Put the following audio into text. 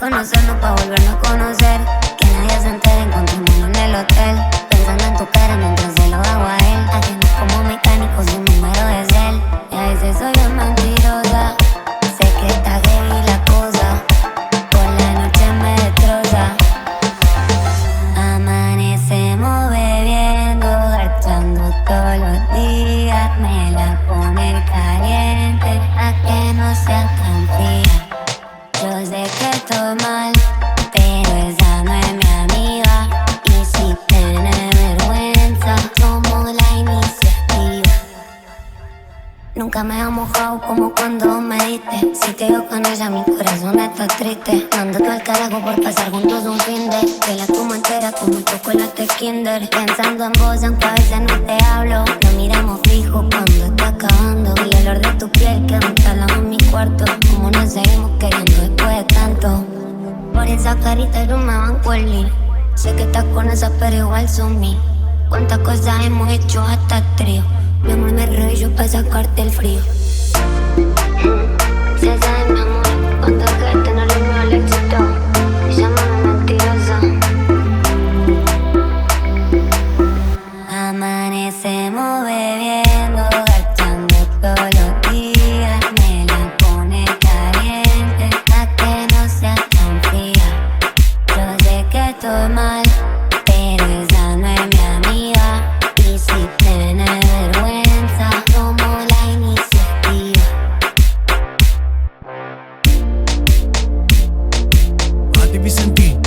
conocernos pa' volvernos a conocer. Que nadie se entere, encontrémonos en el hotel. Pensando en tu cara mientras se lo hago a él. Haciendo como mecánico sin número de cel. Y a veces soy bien mentirosa. Sé que está heavy la cosa. Por la noche me destroza. Amanecemos bebiendo, garchando todos los días. Me la pone caliente, a que no sea tan fría. Yo sé que estoy mal, pero esa no es mi amiga. Y si tiene vergüenza, tomo la iniciativa. Nunca me ha mojado como cuando me diste. Si te veo con ella, mi corazón está triste. Mando todo el carajo por pasar juntos un fin de. Te la como entera como el chocolate Kinder. Pensando en vos, aunque a veces no te hablo. Nos miramos fijo cuando está acabando. El olor de tu piel que instalamos en mi cuarto. Como nos seguimos queriendo después de tanto. Por esa carita yo me banco el lean. Sé que estás con esa pero igual son mí. Cuántas cosas hemos hecho hasta el trío. Mi amor me revello pa' sacarte el frío. Se sabe mi amor, cuando que no le veo el éxito. Llámame mentirosa. Amanecemos bebiendo, gastando todos los días. Me la pone caliente, a que no sea tan fría. Yo sé que estoy mal, pero esa no es mi amiga. Y si tiene vergüenza, tomo la iniciativa. A ti Vicentí.